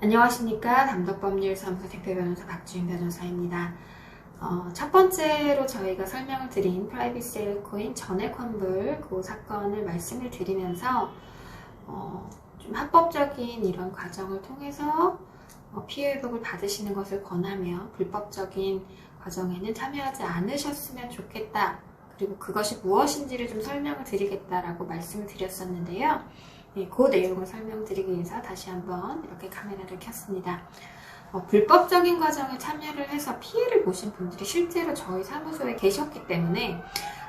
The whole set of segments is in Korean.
안녕하십니까. 담덕법률사무소 대표변호사 박주인 변호사입니다. 첫 번째로 저희가 설명을 드린 프라이빗 세일 코인 전액 환불 그 사건을 말씀을 드리면서 좀 합법적인 이런 과정을 통해서 피해 회복을 받으시는 것을 권하며 불법적인 과정에는 참여하지 않으셨으면 좋겠다. 그리고 그것이 무엇인지를 좀 설명을 드리겠다라고 말씀을 드렸었는데요. 네, 그 내용을 설명드리기 위해서 다시 한번 이렇게 카메라를 켰습니다. 불법적인 과정에 참여를 해서 피해를 보신 분들이 실제로 저희 사무소에 계셨기 때문에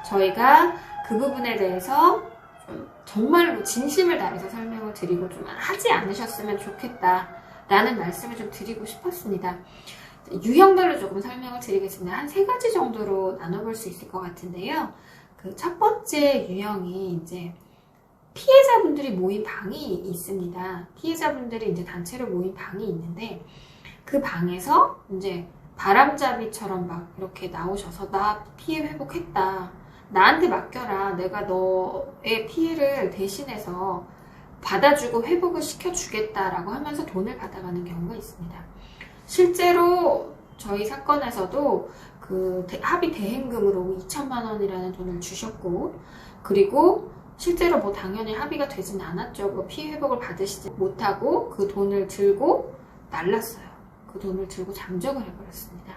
저희가 그 부분에 대해서 정말로 진심을 다해서 설명을 드리고 좀 하지 않으셨으면 좋겠다라는 말씀을 좀 드리고 싶었습니다. 유형별로 조금 설명을 드리겠습니다. 한 3가지 정도로 나눠볼 수 있을 것 같은데요. 그 첫 번째 유형이 이제 피해자분들이 모인 방이 있습니다. 피해자분들이 이제 단체로 모인 방이 있는데 그 방에서 이제 바람잡이처럼 막 이렇게 나오셔서 나 피해 회복했다. 나한테 맡겨라. 내가 너의 피해를 대신해서 받아주고 회복을 시켜주겠다라고 하면서 돈을 받아가는 경우가 있습니다. 실제로 저희 사건에서도 그 합의 대행금으로 2천만 원이라는 돈을 주셨고, 그리고 실제로 뭐 당연히 합의가 되진 않았죠. 뭐 피해 회복을 받으시지 못하고 그 돈을 들고 날랐어요. 그 돈을 들고 잠적을 해버렸습니다.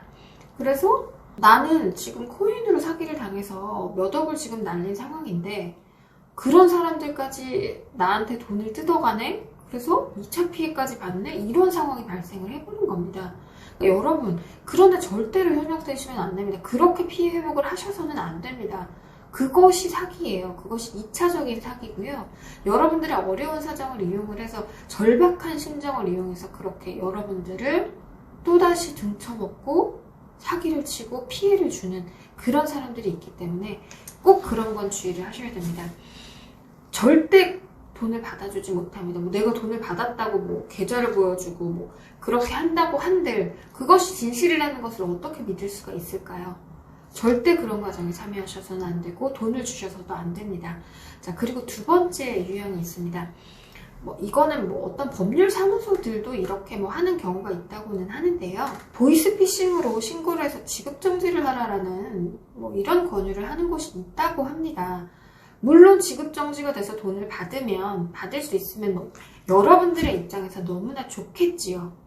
그래서 나는 지금 코인으로 사기를 당해서 몇 억을 지금 날린 상황인데 그런 사람들까지 나한테 돈을 뜯어가네? 그래서 2차 피해까지 받네? 이런 상황이 발생을 해보는 겁니다. 그러니까 여러분, 그런데 절대로 현혹되시면 안 됩니다. 그렇게 피해 회복을 하셔서는 안 됩니다. 그것이 사기예요. 그것이 2차적인 사기고요. 여러분들의 어려운 사정을 이용을 해서 절박한 심정을 이용해서 그렇게 여러분들을 또다시 등쳐먹고 사기를 치고 피해를 주는 그런 사람들이 있기 때문에 꼭 그런 건 주의를 하셔야 됩니다. 절대 돈을 받아주지 못합니다. 뭐 내가 돈을 받았다고 뭐 계좌를 보여주고 뭐 그렇게 한다고 한들 그것이 진실이라는 것을 어떻게 믿을 수가 있을까요? 절대 그런 과정에 참여하셔서는 안 되고 돈을 주셔서도 안 됩니다. 자, 그리고 두 번째 유형이 있습니다. 이거는 어떤 법률 사무소들도 이렇게 하는 경우가 있다고는 하는데요. 보이스피싱으로 신고를 해서 지급정지를 하라라는 이런 권유를 하는 곳이 있다고 합니다. 물론 지급정지가 돼서 돈을 받을 수 있으면 여러분들의 입장에서 너무나 좋겠지요.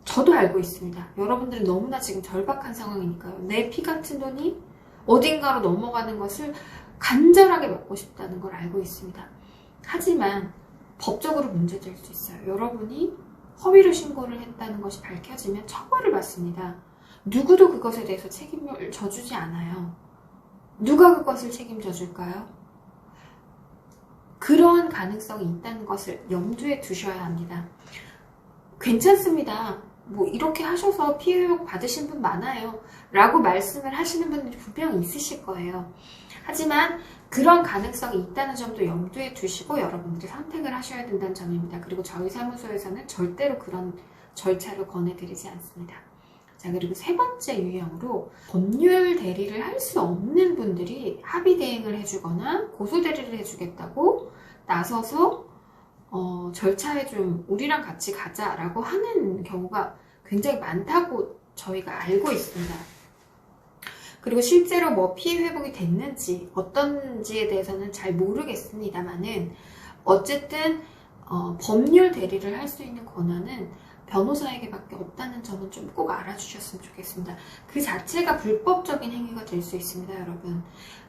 저도 알고 있습니다. 여러분들은 너무나 지금 절박한 상황이니까요. 내 피 같은 돈이 어딘가로 넘어가는 것을 간절하게 막고 싶다는 걸 알고 있습니다. 하지만 법적으로 문제될 수 있어요. 여러분이 허위로 신고를 했다는 것이 밝혀지면 처벌을 받습니다. 누구도 그것에 대해서 책임을 져주지 않아요. 누가 그것을 책임져 줄까요? 그런 가능성이 있다는 것을 염두에 두셔야 합니다. 괜찮습니다. 이렇게 하셔서 피해 회복 받으신 분 많아요. 라고 말씀을 하시는 분들이 분명히 있으실 거예요. 하지만 그런 가능성이 있다는 점도 염두에 두시고 여러분들이 선택을 하셔야 된다는 점입니다. 그리고 저희 사무소에서는 절대로 그런 절차를 권해드리지 않습니다. 자, 그리고 세 번째 유형으로 법률 대리를 할 수 없는 분들이 합의 대행을 해주거나 고소 대리를 해주겠다고 나서서 절차에 좀 우리랑 같이 가자라고 하는 경우가 굉장히 많다고 저희가 알고 있습니다. 그리고 실제로 피해 회복이 됐는지 어떤지에 대해서는 잘 모르겠습니다만은 어쨌든 법률 대리를 할 수 있는 권한은 변호사에게밖에 없다는 점은 좀 꼭 알아주셨으면 좋겠습니다. 그 자체가 불법적인 행위가 될 수 있습니다, 여러분.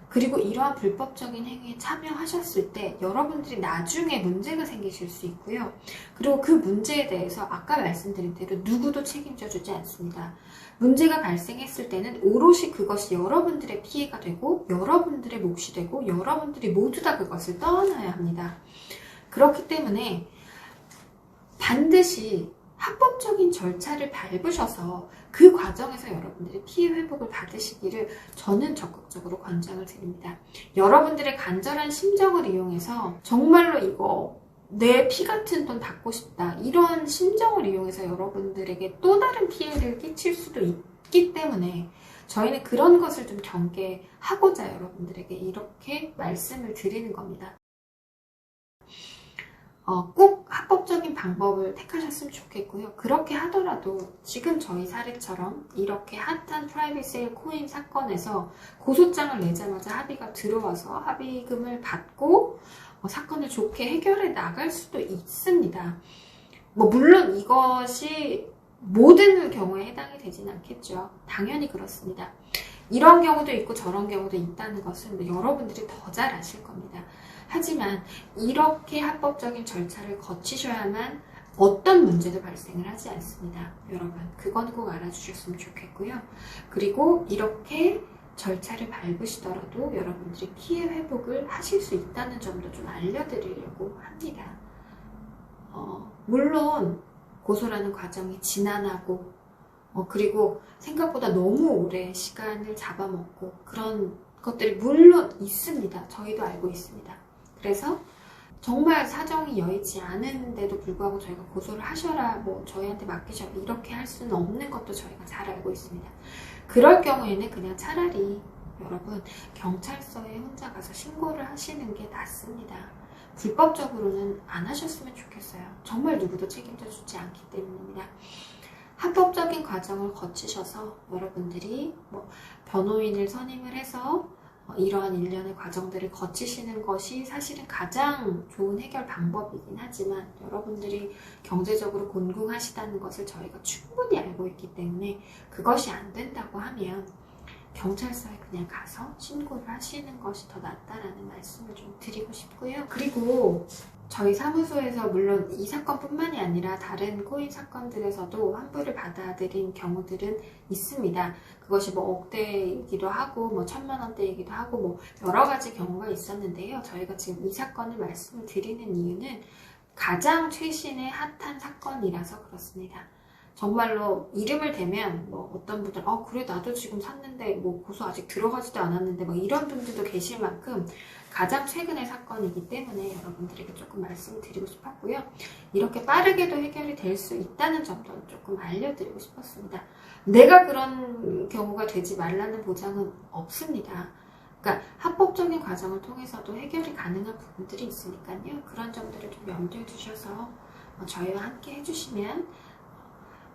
그리고 이러한 불법적인 행위에 참여하셨을 때 여러분들이 나중에 문제가 생기실 수 있고요. 그리고 그 문제에 대해서 아까 말씀드린 대로 누구도 책임져 주지 않습니다. 문제가 발생했을 때는 오롯이 그것이 여러분들의 피해가 되고 여러분들의 몫이 되고 여러분들이 모두 다 그것을 떠안아야 합니다. 그렇기 때문에 반드시 합법적인 절차를 밟으셔서 그 과정에서 여러분들이 피해 회복을 받으시기를 저는 적극적으로 권장을 드립니다. 여러분들의 간절한 심정을 이용해서 정말로 이거 내 피 같은 돈 받고 싶다 이런 심정을 이용해서 여러분들에게 또 다른 피해를 끼칠 수도 있기 때문에 저희는 그런 것을 좀 경계하고자 여러분들에게 이렇게 말씀을 드리는 겁니다. 꼭 합법적인 방법을 택하셨으면 좋겠고요. 그렇게 하더라도 지금 저희 사례처럼 이렇게 핫한 프라이빗 세일 코인 사건에서 고소장을 내자마자 합의가 들어와서 합의금을 받고 사건을 좋게 해결해 나갈 수도 있습니다. 물론 이것이 모든 경우에 해당이 되진 않겠죠. 당연히 그렇습니다. 이런 경우도 있고 저런 경우도 있다는 것은 여러분들이 더 잘 아실 겁니다. 하지만 이렇게 합법적인 절차를 거치셔야만 어떤 문제도 발생을 하지 않습니다. 여러분, 그건 꼭 알아주셨으면 좋겠고요. 그리고 이렇게 절차를 밟으시더라도 여러분들이 피해 회복을 하실 수 있다는 점도 좀 알려드리려고 합니다. 물론 고소라는 과정이 지난하고 그리고 생각보다 너무 오래 시간을 잡아먹고 그런 것들이 물론 있습니다. 저희도 알고 있습니다. 그래서 정말 사정이 여의치 않은데도 불구하고 저희가 고소를 하셔라, 저희한테 맡기셔라 이렇게 할 수는 없는 것도 저희가 잘 알고 있습니다. 그럴 경우에는 그냥 차라리 여러분 경찰서에 혼자 가서 신고를 하시는 게 낫습니다. 불법적으로는 안 하셨으면 좋겠어요. 정말 누구도 책임져 주지 않기 때문입니다. 합법적인 과정을 거치셔서 여러분들이 변호인을 선임을 해서 이러한 일련의 과정들을 거치시는 것이 사실은 가장 좋은 해결 방법이긴 하지만 여러분들이 경제적으로 곤궁하시다는 것을 저희가 충분히 알고 있기 때문에 그것이 안 된다고 하면 경찰서에 그냥 가서 신고를 하시는 것이 더 낫다라는 말씀을 좀 드리고 싶고요. 그리고 저희 사무소에서 물론 이 사건뿐만이 아니라 다른 코인 사건들에서도 환불을 받아들인 경우들은 있습니다. 그것이 억대이기도 하고 1,000만 원대이기도 하고 여러 가지 경우가 있었는데요. 저희가 지금 이 사건을 말씀을 드리는 이유는 가장 최신의 핫한 사건이라서 그렇습니다. 정말로 이름을 대면 어떤 분들 그래 나도 지금 샀는데 고소 아직 들어가지도 않았는데 이런 분들도 계실 만큼 가장 최근의 사건이기 때문에 여러분들에게 조금 말씀을 드리고 싶었고요. 이렇게 빠르게도 해결이 될 수 있다는 점도 조금 알려드리고 싶었습니다. 내가 그런 경우가 되지 말라는 보장은 없습니다. 그러니까 합법적인 과정을 통해서도 해결이 가능한 부분들이 있으니까요. 그런 점들을 좀 염두에 두셔서 저희와 함께 해주시면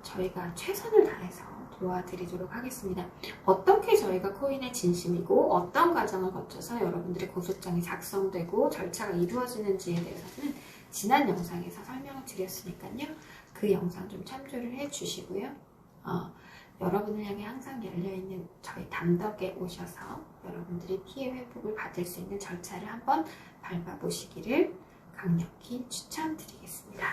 저희가 최선을 다해서 도와드리도록 하겠습니다. 어떻게 저희가 코인의 진심이고 어떤 과정을 거쳐서 여러분들의 고소장이 작성되고 절차가 이루어지는지에 대해서는 지난 영상에서 설명을 드렸으니까요. 그 영상 좀 참조를 해주시고요. 여러분을 향해 항상 열려있는 저희 담덕에 오셔서 여러분들이 피해 회복을 받을 수 있는 절차를 한번 밟아보시기를 강력히 추천드리겠습니다.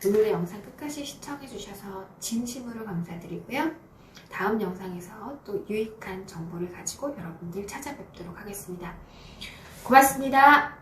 오늘의 영상 끝까지 시청해주셔서 진심으로 감사드리고요. 다음 영상에서 또 유익한 정보를 가지고 여러분들 찾아뵙도록 하겠습니다. 고맙습니다.